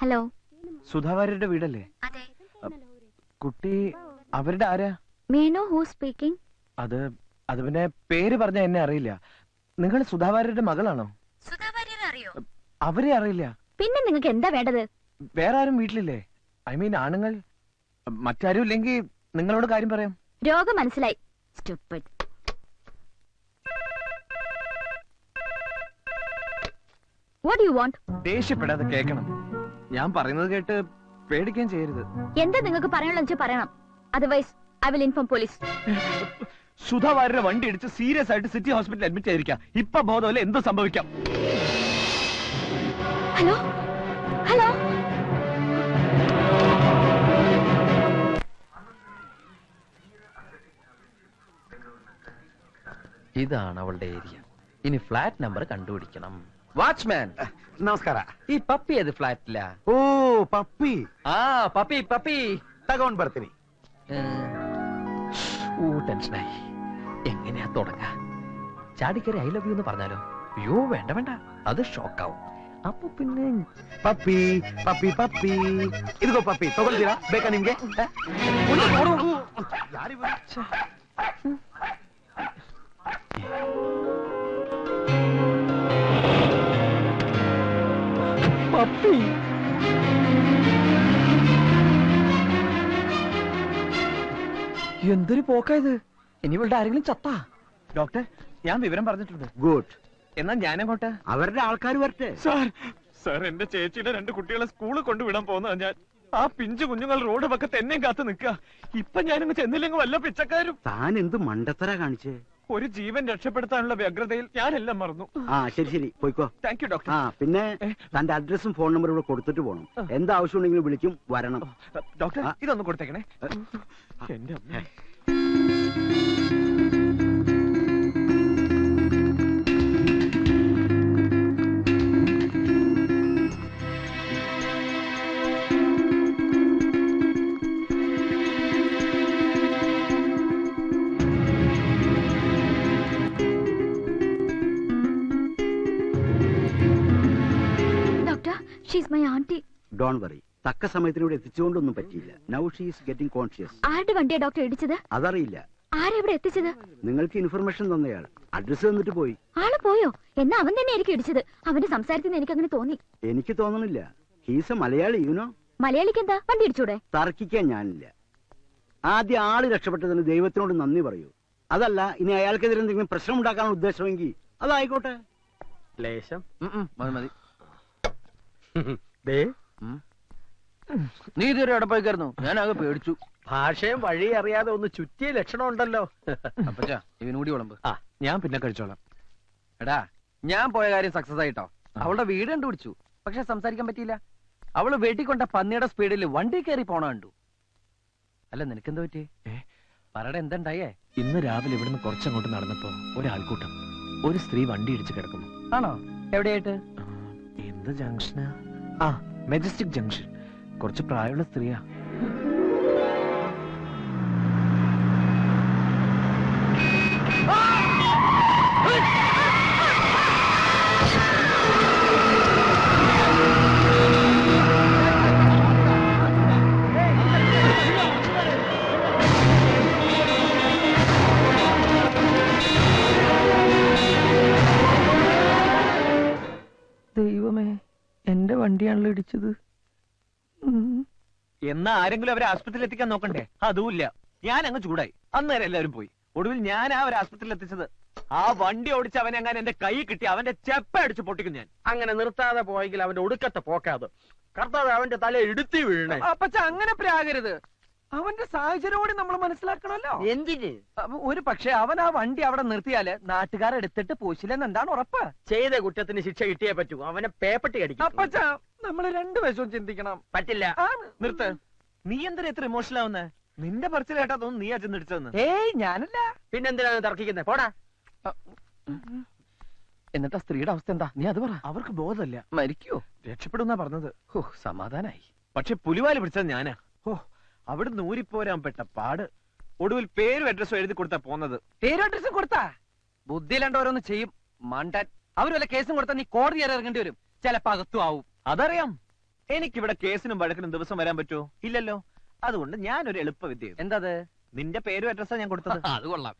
Hello, സുധാവാര്യരുടെ വീടല്ലേ? അതെ. കുട്ടി അവരുടെ ആരാ? May know who speaking? അത് പിന്നെ പേര് പറഞ്ഞ എന്നെ അറിയില്ല. നിങ്ങൾ സുധാവാര്യരുടെ മകളാണോ? സുധാവാര്യരെ അറിയോ? അവരെ അറിയില്ല. പിന്നെ നിങ്ങൾക്ക് എന്താ വേണ്ടത്? വേറെ ആരും വീട്ടിലില്ലേ? ഐ മീൻ ആണുങ്ങൾ. മറ്റാരും ഇല്ലെങ്കിൽ നിങ്ങളോട് കാര്യം പറയാം. രോഗം മനസ്സിലായി. Stupid. What do you want? ദേഷ്യപ്പെടാതെ കേൾക്കണം. ഞാൻ പറയുന്നത് കേട്ട് പേടിക്കാൻ ചെയ്യരുത്. എന്താ നിങ്ങൾക്ക് പറയാനുള്ളത് പറയണം. Otherwise, I will inform police. സുധാവാര്യരുടെ വണ്ടി ഇടിച്ച് സീരിയസ് ആയിട്ട് സിറ്റി ഹോസ്പിറ്റലിൽ അഡ്മിറ്റ് ചെയ്തിരിക്കാം. ഇപ്പൊ ബോധമല്ല, എന്ത് സംഭവിക്കാം. ഹലോ ഹലോ, ഇതാണ് അവളുടെ ഏരിയ. ഇനി ഫ്ലാറ്റ് നമ്പർ കണ്ടുപിടിക്കണം. വാച്ച്മാൻ ನಮಸ್ಕಾರ. ഈ പപ്പി ഏത് ഫ്ലാറ്റിലാ? ಓ ಪಪ್ಪಿ, ആ പപ്പി പപ്പി ತಗೊಂಡ್ ಬರ್ತೀನಿ. ടെൻഷനായി. എങ്ങനെയാ തുടങ്ങാ? ചാടിക്കറി ഐ ലവ് യു എന്ന് പറഞ്ഞാലോ? അയ്യോ വേണ്ട വേണ്ട, അത് ഷോക്കാവും. അപ്പൊ പിന്നെ ಪಪ್ಪಿ ಪಪ್ಪಿ ಪಪ್ಪಿ, ಇದಿಗೋ ಪಪ್ಪಿ, ತಗೊಳ್ತೀರಾ? ಬೇಕಾ ನಿಮ್ಗೆ? പപ്പി എന്തൊരു പോക്കായത്. ഇനി ഇവളുടെ ആരെങ്കിലും ചത്താ? ഡോക്ടർ, ഞാൻ വിവരം പറഞ്ഞിട്ടുണ്ട്. ഗുഡ്. എന്നാ ഞാനങ്ങോട്ട്. അവരുടെ ആൾക്കാർ വരട്ടെ. സാർ എന്റെ ചേച്ചിയുടെ 2 കുട്ടികളെ സ്കൂളിൽ കൊണ്ടുവിടാൻ പോകുന്നതാ ഞാൻ. ആ പിഞ്ചു കുഞ്ഞുങ്ങൾ റോഡ് പക്കത്ത് എന്നെയും കാത്തു നിൽക്കുക. ഇപ്പൊ ഞാനങ്ങ് ചെന്നില്ലെങ്കിൽ വല്ല പിച്ചക്കാരും. താൻ എന്ത് മണ്ടത്തര കാണിച്ചേ? ഒരു ജീവൻ രക്ഷപ്പെടുത്താനുള്ള വ്യഗ്രതയിൽ ഞാനെല്ലാം മറന്നു. ആ ശരി ശരി, പോയിക്കോ. Thank you doctor. ആ പിന്നെ തന്റെ അഡ്രസ്സും ഫോൺ നമ്പറും ഇവിടെ കൊടുത്തിട്ട് പോണം. എന്താവശ്യം ഉണ്ടെങ്കിലും വിളിക്കും, വരണം. ഡോക്ടർ, ഇതൊന്ന് കൊടുത്തേക്കണേ. എന്റെ അമ്മ. She's my auntie. Don't worry, തക്ക സമയത്തിന് ഇവിടെ എത്തിച്ചുകൊണ്ടൊന്നും പറ്റിയില്ല. Now she is getting conscious. ആരുടെ വണ്ടിയാ ഡോക്ടർ ഇടിച്ചത്? അതറിയില്ല. ആരെവിടെ എത്തിച്ചത്? നിങ്ങൾക്ക് ഇൻഫർമേഷൻ തന്നയാൾ അഡ്രസ് തന്നിട്ട് പോയി. ആള് പോയോ? എന്നാ അവൻ തന്നെ ആയിരിക്കും ഇടിച്ചത്. അവന്റെ സംസാരത്തിൽ നിന്ന് എനിക്ക് അങ്ങനെ തോന്നി. എനിക്ക് തോന്നണില്ല. He's A Malayali, you know. മലയാളിക്ക് എന്താ വണ്ടി ഇടിച്ചൂടെ? തർക്കിക്കാൻ ഞാനില്ല. ആദ്യം ആള് രക്ഷപ്പെട്ടതിന് ദൈവത്തിനോട് നന്ദി പറയൂ. അതല്ല, ഇനി അയാൾക്കെതിരെ എന്തെങ്കിലും പ്രശ്നം ഉണ്ടാക്കാനുള്ള ഉദ്ദേശമെങ്കിൽ അതായിക്കോട്ടെ. ലേശം മതി. നീ ഇതുവരെ എവിടെ പോയിക്കായിരുന്നു? ഞാനാകെ പേടിച്ചു. ഭാഷയും വഴി അറിയാതെ ഒന്ന് ചുറ്റിയ ലക്ഷണം ഉണ്ടല്ലോ. അപ്പച്ചാ ഇവനൂടി വിളമ്പ്. ഞാൻ പിന്നെ കഴിച്ചോളാം. എടാ, ഞാൻ പോയ കാര്യം സക്സസ് ആയിട്ടോ. അവളുടെ വീട് കണ്ടുപിടിച്ചു, പക്ഷെ സംസാരിക്കാൻ പറ്റിയില്ല. അവള് വെട്ടിക്കൊണ്ട പന്നിയുടെ സ്പീഡിൽ വണ്ടി കയറി പോണ കണ്ടു. അല്ല, നിനക്കെന്താ പറ്റി? പറയുടെ എന്തുണ്ടായേ? ഇന്ന് രാവിലെ ഇവിടുന്ന് കുറച്ചങ്ങോട്ട് നടന്നപ്പോ ഒരാൾക്കൂട്ടം, ഒരു സ്ത്രീ വണ്ടി ഇടിച്ച് കിടക്കുന്നു. ആണോ? എവിടെയായിട്ട്? എന്ത് ജംഗ്ഷനാ? ആ, മെജസ്റ്റിക് ജംഗ്ഷൻ. കുറച്ച് പ്രായമുള്ള സ്ത്രീയാ. ദൈവമേ, എന്റെ വണ്ടിയാണല്ലോ ഇടിച്ചത്. എന്നാ ആരെങ്കിലും അവരെ ആസ്പത്രിയിൽ എത്തിക്കാൻ നോക്കണ്ടേ? അതുമില്ല. ഞാൻ അങ്ങ് ചൂടായി. അന്നേരം എല്ലാവരും പോയി. ഒടുവിൽ ഞാൻ അവരെ ആസ്പത്രിയിൽ എത്തിച്ചത്. ആ വണ്ടി ഓടിച്ച് അവനെ അങ്ങനെ എന്റെ കൈ കിട്ടി അവന്റെ ചെപ്പ അടിച്ച് പൊട്ടിക്കും ഞാൻ. അങ്ങനെ നിർത്താതെ പോയെങ്കിൽ അവന്റെ ഒടുക്കത്തെ പോക്കാത്. കർത്താവ് അവന്റെ തല ഇടുത്തി വീഴണേ. അപ്പച്ച അങ്ങനെ പ്രാകരുത്. അവന്റെ സാഹചര്യം കൂടി നമ്മൾ മനസ്സിലാക്കണല്ലോ. എന്തിന്? ഒരു പക്ഷെ അവൻ ആ വണ്ടി അവിടെ നിർത്തിയാല് നാട്ടുകാരെടുത്തിട്ട് പോശില്ലെന്ന് എന്താണ് ഉറപ്പ്? ചെയ്ത കുറ്റത്തിന് ശിക്ഷ കിട്ടിയേ പറ്റൂ. അവനെ പേപ്പട്ടി കടിക്കും. അപ്പച്ച നമ്മള് 2 വശവും ചിന്തിക്കണം. പറ്റില്ല. നിർത്ത്. നീ എന്തിനാ എത്ര ഇമോഷണൽ ആവുന്നേ? നിന്റെ പറച്ചിൽ കേട്ടാ തോന്നുന്നു നീ അച്ഛൻ ഇടിച്ചതെന്ന്. ഏയ്, ഞാനല്ല. പിന്നെന്തിനാണ് തർക്കിക്കുന്നത്? പോടാ. എന്നിട്ട് സ്ത്രീയുടെ അവസ്ഥ എന്താ? നീ അത് പറ. അവർക്ക് ബോധമല്ല. മരിക്കോ? രക്ഷപ്പെടുന്നാ പറഞ്ഞത്. ഓ, സമാധാനായി. പക്ഷെ പുലിവാല് പിടിച്ചത് ഞാനാ. ഓ, അവിടുന്ന് ഊരിപ്പോരാൻ പെട്ട പാട്. ഒടുവിൽ പേരും അഡ്രസ്സും എഴുതി കൊടുത്താ പോന്നത്. പേരും അഡ്രസ്സും കൊടുത്താ ബുദ്ധിയിലാണ്ട് ഓരോന്ന് ചെയ്യും. മണ്ടൻ. അവര് വല്ല കേസും കൊടുത്താൽ നീ കോടതി വരെ ഇറങ്ങേണ്ടി വരും. ചിലപ്പോ അകത്തും ആവും. അതറിയാം. എനിക്കിവിടെ കേസിനും വഴക്കിനും ദിവസം വരാൻ പറ്റുമോ? ഇല്ലല്ലോ. അതുകൊണ്ട് ഞാനൊരു എളുപ്പ വിദ്യ. എന്താ നിന്റെ പേരും അഡ്രസ്സാ ഞാൻ കൊടുത്തത്. അത് കൊള്ളാം.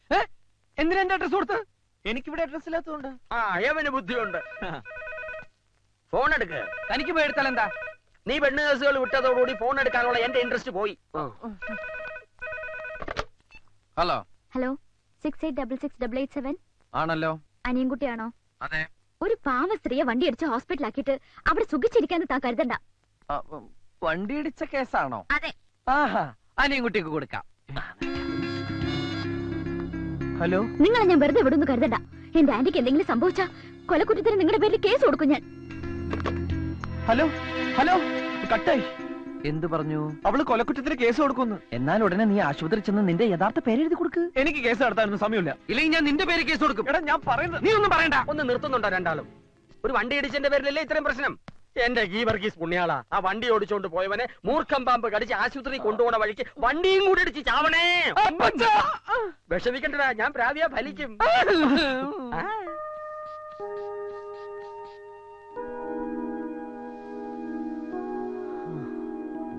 എന്തിനാ എന്റെ അഡ്രസ് കൊടുത്ത്? എനിക്കിവിടെ അഡ്രസ് ഇല്ലാത്തതുകൊണ്ട്. അവന് ബുദ്ധിയുണ്ട്. ഫോൺ എടുക്ക്. തനിക്ക് പേടിത്താൽ എന്താ? നീ പെണ്ണ് കേസുകൾ വിട്ടതോടുകൂടി ഫോൺ എടുക്കാനുള്ള എന്റെ ഇൻട്രസ്റ്റ് പോയി. ഹലോ ഹലോ 68668887 ആണല്ലോ. അനിയൻകുട്ടിയാണോ? അതെ. ഒരു പാവ സ്ത്രീയെ വണ്ടി അടിച്ച് ഹോസ്പിറ്റലാക്കിയിട്ട് അവിടെ സുഖിച്ചിരിക്കാന്ന് താൻ കരുതണ്ട. വണ്ടി ഇടിച്ച കേസാണോ? അതെ. ആഹാ, അനിയൻകുട്ടിക്ക് കൊടുക്കാം. ഹലോ, നിങ്ങളെ ഞാൻ വെറുതെ വിടുന്നു കരുതണ്ട. എന്റെ ആന്റിക്ക് എന്തെങ്കിലും സംഭവിച്ചാ കൊലക്കുറ്റത്തിന് നിങ്ങളുടെ പേരിൽ കേസ് കൊടുക്കും ഞാൻ. ഹലോ, ഹലോ, കട്ടായി. എന്ത് പറഞ്ഞു? അവള് കൊലക്കുറ്റത്തിന് കേസ് കൊടുക്കുന്നു. എന്നാൽ ഉടനെ നീ ആശുപത്രി ചെന്ന് നിന്റെ യഥാർത്ഥ പേരെഴുതി കൊടുക്ക്. എനിക്ക് കേസ് നടത്താനൊന്നും സമയമില്ല. ഇല്ലെങ്കിൽ ഞാൻ നിന്റെ പേര് കേസ് കൊടുക്കും. എടാ, ഞാൻ പറയുന്നത് നീ ഒന്നും പറയണ്ട. ഒന്ന് നിർത്തുന്നുണ്ടോ രണ്ടാളും? ഒരു വണ്ടി ഇടിച്ചതിന്റെ പേരിലല്ലേ ഇത്രയും പ്രശ്നം? എന്റെ ഗീ വർഗീസ് പുണ്യാളാ, ആ വണ്ടി ഓടിച്ചോണ്ട് പോയവനെ മൂർഖം പാമ്പ് കടിച്ച് ആശുപത്രി കൊണ്ടുപോണ വഴിക്ക് വണ്ടിയും കൂടി ഇടിച്ച് ചാവണേ. വിഷമിക്കണ്ടടാ, ഞാൻ പ്രാവിയാ ഫലിക്കും.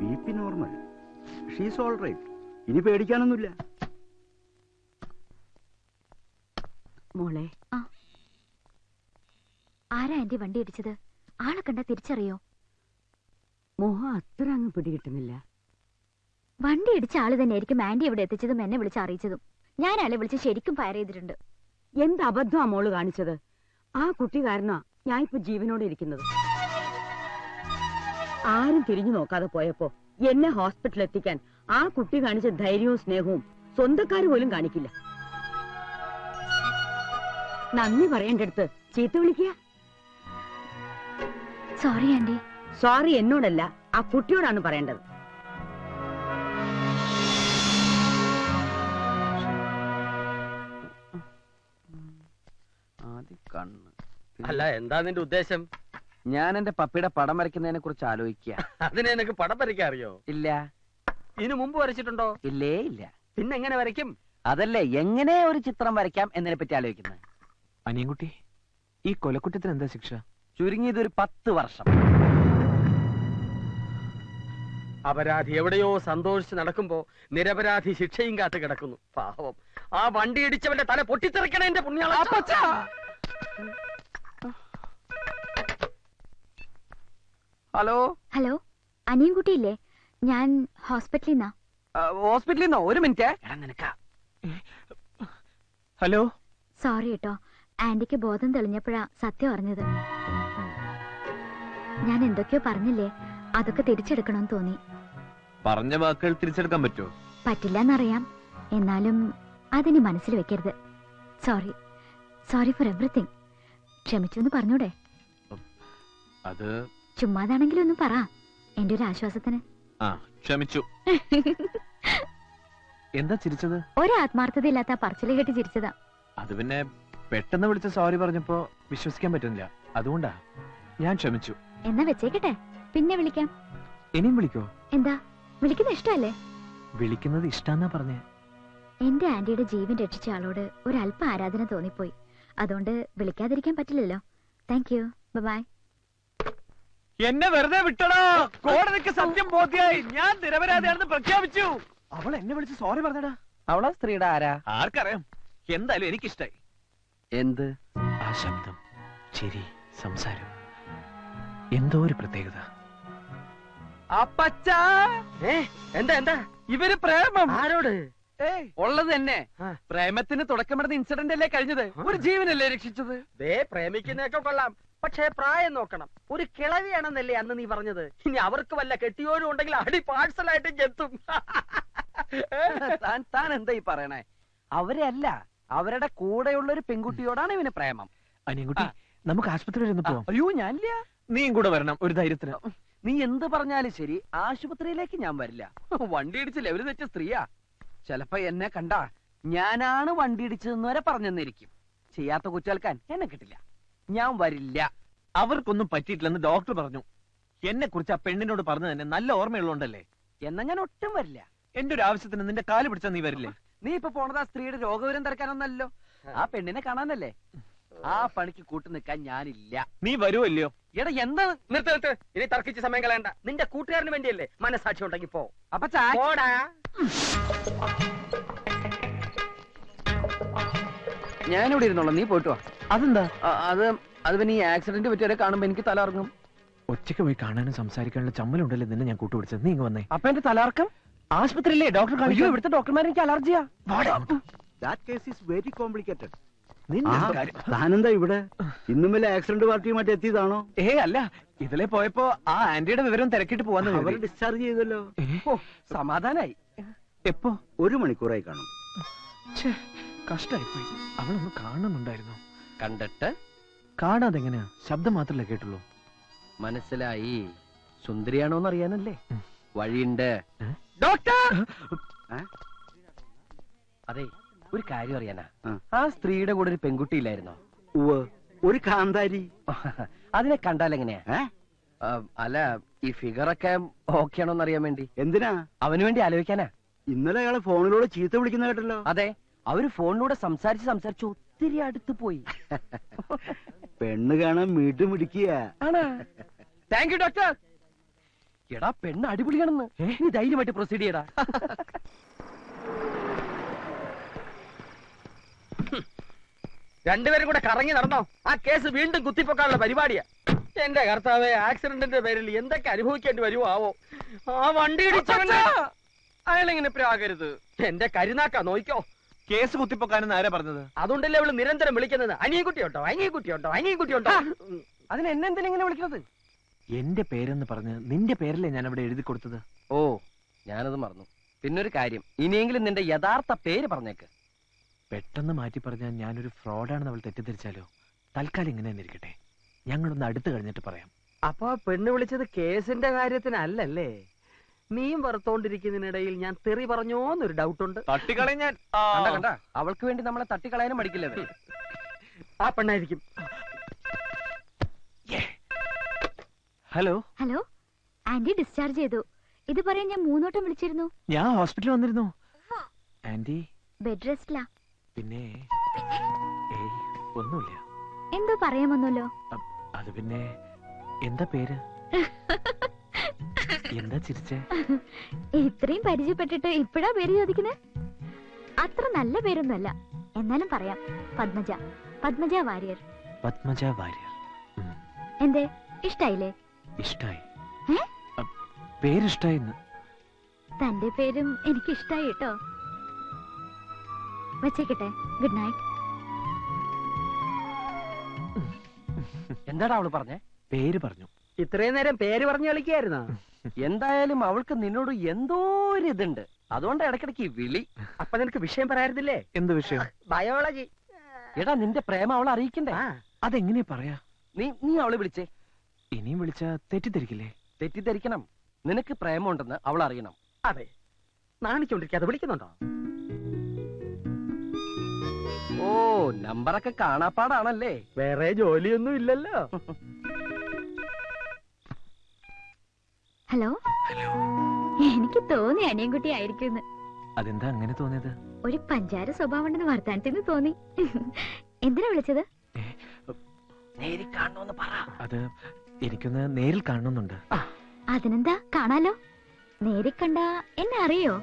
BP normal. She's all right. ഇനി പേടിക്കാനൊന്നുമില്ല. മോളെ, ആരാ ആന്റി വണ്ടി ഇടിച്ചത്? ആളെ കണ്ടാ തിരിച്ചറിയോ? മോഹം അത്ര അങ്ങ് പിടികിട്ടുന്നില്ല. വണ്ടി ഇടിച്ച ആള് തന്നെയായിരിക്കും ആന്റി ഇവിടെ എത്തിച്ചതും എന്നെ വിളിച്ച് അറിയിച്ചതും. ഞാൻ ആളെ വിളിച്ച് ശരിക്കും ഫയർ ചെയ്തിട്ടുണ്ട്. എന്ത് അബദ്ധമാ മോള് കാണിച്ചത്? ആ കുട്ടി കാരണമാ ഞാൻ ഇപ്പൊ ജീവനോടെ ഇരിക്കുന്നത്. ആരും തിരിഞ്ഞു നോക്കാതെ പോയപ്പോ എന്നെ ഹോസ്പിറ്റലിൽ എത്തിക്കാൻ ആ കുട്ടി കാണിച്ച ധൈര്യവും സ്നേഹവും സ്വന്തക്കാര് പോലും കാണിക്കില്ല. നന്ദി പറയേണ്ടടുത്ത് ചീത്ത വിളിക്കുക. Sorry aunty. സോറി എന്നോടല്ല, ആ കുട്ടിയോടാണ് പറയേണ്ടത്. അല്ല, എന്താ നിന്റെ ഉദ്ദേശം? ഞാൻ എന്റെ പപ്പിയുടെ പടം വരയ്ക്കുന്നതിനെ കുറിച്ച് ആലോചിക്കുക. അതിനെ നിനക്ക് പടം വരയ്ക്കാൻ അറിയോ? ഇല്ല. ഇതിനു മുമ്പ് വരച്ചിട്ടുണ്ടോ? ഇല്ലേ ഇല്ല. പിന്നെ എങ്ങനെ വരയ്ക്കും? അതല്ലേ എങ്ങനെ ഒരു ചിത്രം വരയ്ക്കാം എന്നതിനെ പറ്റി ആലോചിക്കുന്നത്. അനിയൻകുട്ടി, ഈ കൊലക്കുറ്റത്തിന് എന്താ ശിക്ഷ? ചുരുങ്ങിയത് ഒരു 10 വർഷം. അപരാധി എവിടെയോ സന്തോഷിച്ച് നടക്കുമ്പോ നിരപരാധി ശിക്ഷയും കാത്ത് കിടക്കുന്നു. പാവം, ആ വണ്ടി ഇടിച്ചവന്റെ തല പൊട്ടിത്തെറിക്കണ എന്റെ പുണ്യാള. Hello hello, അനിയൻകുട്ടിയില്ലേ? ഞാൻ ഹോസ്പിറ്റലിൽ നിന്നാ. ഹോസ്പിറ്റലിൽ നിന്നോ? ഒരു മിനിറ്റ്. നിനക്കാ. ഹലോ. സോറി കേട്ടോ, ആന്റിക്ക് ബോധം തെളിഞ്ഞപ്പോഴാ സത്യം അറിഞ്ഞത്. ഞാൻ എന്തൊക്കെയോ പറഞ്ഞില്ലേ, അതൊക്കെ തിരിച്ചെടുക്കണമെന്ന് തോന്നി. പറഞ്ഞ വാക്കുകൾ തിരിച്ചെടുക്കാൻ പറ്റുമോ? പറ്റില്ലെന്നറിയാം, എന്നാലും അതിനി മനസ്സിൽ വെക്കരുത്. Sorry, sorry four everything. ക്ഷമിച്ചു എന്ന് പറഞ്ഞൂടെ? അത് ചുമ്മാതാണെങ്കിലും ഒന്ന് പറ, എന്റെ ഒരു ആശ്വാസത്തിന്. ക്ഷമിച്ചു. എന്താ ചിരിച്ചത്? ഒരു ആത്മാർത്ഥതയില്ലാത്ത പറച്ചില് കേട്ട് ചിരിച്ചതാ. അത് പിന്നെ പെട്ടെന്ന് വിളിച്ച് സോറി പറഞ്ഞപ്പോ വിശ്വസിക്കാൻ പറ്റുന്നില്ല, അതുകൊണ്ടാ. ഞാൻ ക്ഷമിച്ചു. എന്നാ വെച്ചേക്കട്ടെ, പിന്നെ വിളിക്കാം. ഇനിയും വിളിക്കോ? എന്താ, വിളിക്കുന്നത് ഇഷ്ടമല്ലേ? വിളിക്കുന്നത് ഇഷ്ടാന്നാ പറഞ്ഞേ. എന്റെ ആന്റിയുടെ ജീവൻ രക്ഷിച്ച ആളോട് ഒരല്പ ആരാധന തോന്നിപ്പോയി. അതുകൊണ്ട് വിളിക്കാതിരിക്കാൻ പറ്റില്ലല്ലോ. Thank you, bye. എന്നെ വെറുതെ വിട്ടടാ. കോടതിക്ക് സത്യം ബോധ്യായി. ഞാൻ നിരപരാധിയാണെന്ന് പ്രഖ്യാപിച്ചു. അവൾ എന്നെ വിളിച്ച് സോറി പറഞ്ഞടാ. അവളെ സ്ത്രീയുടെ ആരാ? ആർക്കറിയാം. എന്തായാലും എനിക്കിഷ്ടായി. എന്ത്? ആ ശബ്ദം, ചിരി, സംസാരം, എന്തോ ഒരു പ്രത്യേകത. അപ്പച്ചാ, എന്താ എന്താ? ഇവര് പ്രേമം. ആരോട്? ഉള്ളത് തന്നെ. ആ. പ്രേമത്തിന് തുടക്കമിടുന്ന ഇൻസിഡന്റ് അല്ലേ കഴിഞ്ഞത്? ഒരു ജീവനല്ലേ രക്ഷിച്ചത്? പ്രേമിക്കുന്നതൊക്കെ കൊള്ളാം, പക്ഷേ പ്രായം നോക്കണം. ഒരു കിളവിയാണെന്നല്ലേ അന്ന് നീ പറഞ്ഞത്? ഇനി അവർക്ക് വല്ല കെട്ടിയോരും ഉണ്ടെങ്കിൽ അടി പാഴ്സലായിട്ട് എത്തും. താൻ എന്താ ഈ പറയണേ? അവരെ അല്ല, അവരുടെ കൂടെയുള്ള ഒരു പെൺകുട്ടിയോടാണ് ഇവന് പ്രേമം. അനിയൻകുട്ടി, നമുക്ക് ആശുപത്രി വരെ ഒന്ന് പോവാം. അയ്യോ, ഞാനില്ല. നീയും കൂടെ വരണം, ഒരു ധൈര്യത്തിന്. നീ എന്ത് പറഞ്ഞാലും ശരി, ആശുപത്രിയിലേക്ക് ഞാൻ വരില്ല. വണ്ടി ഇടിച്ചില്ല, ഒരു തെറ്റ സ്ത്രീയാ. ചിലപ്പോ എന്നെ കണ്ടാ ഞാനാണ് വണ്ടി ഇടിച്ചതെന്ന് വരെ പറഞ്ഞെന്നിരിക്കും. ചെയ്യാത്ത കുറ്റേൽക്കാൻ എന്നെ കിട്ടില്ല. ഞാൻ വരില്ല. അവർക്കൊന്നും പറ്റിയിട്ടില്ലെന്ന് ഡോക്ടർ പറഞ്ഞു. എന്നെ കുറിച്ച് ആ പെണ്ണിനോട് പറഞ്ഞു തന്നെ നല്ല ഓർമ്മയുള്ളതുകൊണ്ടല്ലേ. എന്നാ ഞാൻ ഒട്ടും വരില്ല. എന്റെ ഒരു ആവശ്യത്തിന് നിന്റെ കാല് പിടിച്ചാ നീ വരില്ലേ? നീ ഇപ്പൊ പോണത് ആ സ്ത്രീയുടെ രോഗവിവരം തിരക്കാനൊന്നല്ലോ, ആ പെണ്ണിനെ കാണാനല്ലേ. ആ പണിക്ക് കൂട്ടു നിൽക്കാൻ ഞാനില്ല. നീ വരുമല്ലയോ? എടാ എന്താ? നിർത്ത്. ഇനി തർക്കിച്ച് സമയം കളയണ്ട. നിന്റെ കൂട്ടുകാരന് വേണ്ടിയല്ലേ, മനസാക്ഷി ഉണ്ടെങ്കിൽ പോ. അപ്പൊ പോടാ. ഞാനിവിടെ ഇരുന്നോളാം, നീ പോയിട്ട് വാ. അതെന്താ? അത് പിന്നെ ഈ ആക്സിഡന്റ് പറ്റിയവരെ കാണുമ്പോ എനിക്ക് തലർങ്ങും. ഒറ്റയ്ക്ക് പോയി കാണാനും സംസാരിക്കാനുള്ള ചമ്മലുണ്ടല്ലോ നിന്നെ ഞാൻ കൂട്ടുപിടിച്ചത്. നീ ഇങ്ങ് വന്നേ. അപ്പൊ എന്റെ തലർക്കം ആശുപത്രിയില്ലേ ഡോക്ടർ അയ്യോ, കാണിച്ചു? ഇവിടുത്തെ ഡോക്ടർമാർ എനിക്ക് അലർജിയാ. That case is very complicated. നിന്റെ കാര്യം. താനെന്താ ഇവിടെ? ഇന്നും വല്ല ആക്സിഡന്റ് പാർട്ടിയുമായിട്ട് എത്തിയതാണോ? അല്ല, ഇതിലെ പോയപ്പോ ആ ആന്റിയുടെ വിവരം തിരക്കിട്ട് പോവാന്ന് അവർ കരുതി. ഡിസ്ചാർജ് ചെയ്തല്ലോ. ഓ, സമാധാനായി. എപ്പോ? 1 മണിക്കൂറായി കാണും. കഷ്ടായിപ്പോയി. അവളൊന്ന് കാണുന്നുണ്ടായിരുന്നു. കണ്ടിട്ട് കാണാതെ എങ്ങനെയാ? ശബ്ദം മാത്രമല്ലേ കേട്ടുള്ളൂ. മനസ്സിലായി. സുന്ദരിയാണോന്ന് അറിയാനല്ലേ. വഴിയുണ്ട്. ഡോക്ടർ, അതെ, ഒരു കാര്യം അറിയാനാ. ആ. ആ സ്ത്രീയുടെ കൂടെ ഒരു പെൺകുട്ടി ഇല്ലായിരുന്നോ? ഉവ്വ്, ഒരു കാന്താരി. അതിനെ കണ്ടാൽ എങ്ങനെയാ? ഏ? അല്ല, ഈ ഫിഗറൊക്കെ ഓക്കെ ആണോന്ന് അറിയാൻ വേണ്ടി. എന്തിനാ? അവന് വേണ്ടി ആലോചിക്കാനാ. ഇന്നലെ അയാളെ ഫോണിലൂടെ ചീത്ത വിളിക്കുന്ന കേട്ടല്ലോ. അതെ, അവര് ഫോണിലൂടെ സംസാരിച്ച് ഒത്തിരി അടുത്ത് പോയി. പെണ്ണ് കാണാൻ വീണ്ടും പിടിക്കുക. Thank you doctor. എടാ, പെണ്ണ് അടിപൊളിയാണെന്ന്. നീ ധൈര്യമായിട്ട് പ്രൊസീഡ് ചെയ്യടാ. രണ്ടുപേരും കൂടെ കറങ്ങി നടന്നോ? ആ കേസ് വീണ്ടും കുത്തിപ്പൊക്കാനുള്ള പരിപാടിയാ. എന്റെ കർത്താവേ, ആക്സിഡന്റിന്റെ പേരിൽ എന്തൊക്കെ അനുഭവിക്കേണ്ടി വരുമോ ആവോ. ആ വണ്ടി ഇടിച്ചവന് അയാളെങ്ങനെ പ്രാകരുത്. എന്റെ കരുനാക്കാ, നോയിക്കോ. കേസ് കുത്തിപ്പൊക്കാനെന്ന് ആരാ പറഞ്ഞത്? അതുകൊണ്ടല്ലേ അവള് നിരന്തരം വിളിക്കുന്നത്, അനിയൻകുട്ടിയുണ്ടോ, അനിയൻകുട്ടിയുണ്ടോ, അനിയൻകുട്ടിയുണ്ടോ. അതിന് എന്നെന്തിനാ ഇങ്ങനെ വിളിക്കുന്നത്? എന്റെ പേരെന്ന് പറഞ്ഞ് നിന്റെ പേരല്ലേ ഞാൻ അവിടെ എഴുതി കൊടുത്തത്. ഓ, ഞാനത് മറന്നു. പിന്നൊരു കാര്യം, ഇനിയെങ്കിലും നിന്റെ യഥാർത്ഥ പേര് പറഞ്ഞേക്ക്. പെട്ടെന്ന് മാറ്റി പറഞ്ഞാൽ ഞാനൊരു ഫ്രോഡാണെന്ന് അവൾ തെറ്റിദ്ധരിച്ചാലോ? തൽക്കാലം ഇങ്ങനെ തന്നെ ഇരിക്കട്ടെ. ഞങ്ങളൊന്ന് അടുത്ത് കഴിഞ്ഞിട്ട് പറയാം. അപ്പൊ പെണ്ണ് വിളിച്ചത് കേസിന്റെ കാര്യത്തിനല്ലല്ലേ? നീയും വറുത്തോണ്ടിരിക്കുന്നതിനിടയിൽ ഞാൻ തെറി പറഞ്ഞോന്നൊരു ഡൗട്ടുണ്ട്. തട്ടിക്കളയും ഞാൻ. കണ്ട, അവൾക്ക് വേണ്ടി നമ്മളെ തട്ടിക്കളയാനും മടിക്കില്ലേ? ആ പെണ്ണായിരിക്കും. ഹലോ. ഹലോ, ആന്റി ഡിസ്ചാർജ് ചെയ്തു. ഇത് പറയാൻ ഞാൻ 3 വട്ടം വിളിച്ചിരുന്നു. ഞാൻ ഹോസ്പിറ്റലിൽ വന്നിരുന്നു. ആന്റി ബെഡ് റെസ്റ്റിലാ. പിന്നെ ഏയ് ഒന്നുമില്ല. എന്തോ പറയാമെന്നല്ലോ. അത് പിന്നെ എന്താ പേര്? എന്താ ചിരിച്ചേ? ഇത്രയും പരിചയപ്പെട്ടിട്ട് ഇപ്പഴാ പേര് ചോദിക്കുന്നേ? അത്ര നല്ല പേരൊന്നുമല്ല, എന്നാലും പറയാം. പത്മജ. പത്മജ വാര്യർ. പത്മജ വാര്യർ. എന്തേ, ഇഷ്ടായില്ലേ? ഇഷ്ടായി. ഏ? പേരിഷ്ടായിന്ന്. തന്റെ പേരും എനിക്ക് ഇഷ്ടായി കേട്ടോ. വെച്ചേക്കട്ടെ. Good night. എന്താടാ അവള് പറഞ്ഞേ? പേര് പറഞ്ഞു. ഇത്രയും നേരം പേര് പറഞ്ഞു കളിക്കായിരുന്നോ? എന്തായാലും അവൾക്ക് നിന്നോട് എന്തോ ഒരു ഇതുണ്ട്. അതുകൊണ്ട് ഇടയ്ക്കിടയ്ക്ക് ഈ വിളി. അപ്പൊ നിനക്ക് വിഷയം പറയാറുന്നില്ലേ? എന്ത് വിഷയം? ബയോളജി. എടാ, നിന്റെ പ്രേമം അവളെ അറിയിക്കണ്ടേ? അതെങ്ങനെയാ പറയാ? നീ അവളെ വിളിച്ചേ. ഇനിയും വിളിച്ചാ തെറ്റിദ്ധരിക്കില്ലേ? തെറ്റിദ്ധരിക്കണം. നിനക്ക് പ്രേമമുണ്ടെന്ന് അവൾ അറിയണം. അതെ, നാണിച്ചോണ്ടിരിക്കാതെ വിളിക്കുന്നുണ്ടോ? ഓ, നമ്പറൊക്കെ കാണാപ്പാടാണല്ലേ. വേറെ ജോലിയൊന്നും ഇല്ലല്ലോ. ഹലോ. എനിക്ക് തോന്നി അനിയൻകുട്ടി ആയിരിക്കും. അതെന്താ അങ്ങനെ തോന്നിയത്? ഒരു പഞ്ചാര സ്വഭാവം ഉണ്ടെന്ന് വർത്താനത്തിന് തോന്നി. എന്തിനാ വിളിച്ചത്? നേരിൽ കാണണമെന്ന് പറ. അത് എനിക്കൊന്ന് നേരിൽ കാണണമെന്നുണ്ട്. അതിനെന്താ, കാണാലോ. നേരിൽ കണ്ട എന്നെ അറിയോ?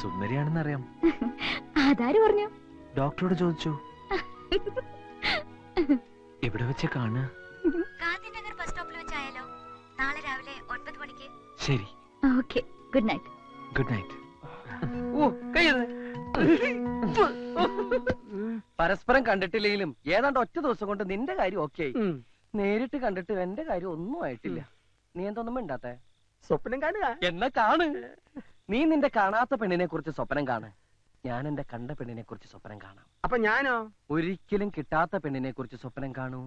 സുന്ദരിയാണെന്ന് അറിയാം. അതാര് പറഞ്ഞു? ഡോക്ടറോട് ചോദിച്ചു. എവിടെ വെച്ച് കാണുക? ഗാന്ധിനഗർ ബസ് സ്റ്റോപ്പിൽ വെച്ചായാലോ? നാളെ രാവിലെ 9 മണിക്ക്. ശരി. Okay, good night. Good night. ഓ, പരസ്പരം കണ്ടിട്ടില്ലെങ്കിലും ഏതാണ്ട് ഒറ്റ ദിവസം കൊണ്ട് നിന്റെ കാര്യം ഓക്കെ ആയി. നേരിട്ട് കണ്ടിട്ട് എന്റെ കാര്യം ഒന്നും ആയിട്ടില്ല. നീ എന്തൊന്നും മിണ്ടാത്തെ? സ്വപ്നം കാണുക. എന്നാ കാണ്. നീ നിന്റെ കാണാത്ത പെണ്ണിനെ കുറിച്ച് സ്വപ്നം കാണ്. ഞാൻ എന്റെ കണ്ട പെണ്ണിനെ കുറിച്ച് സ്വപ്നം കാണാം. അപ്പൊ ഞാനോ? ഒരിക്കലും കിട്ടാത്ത പെണ്ണിനെ കുറിച്ച് സ്വപ്നം കാണൂ.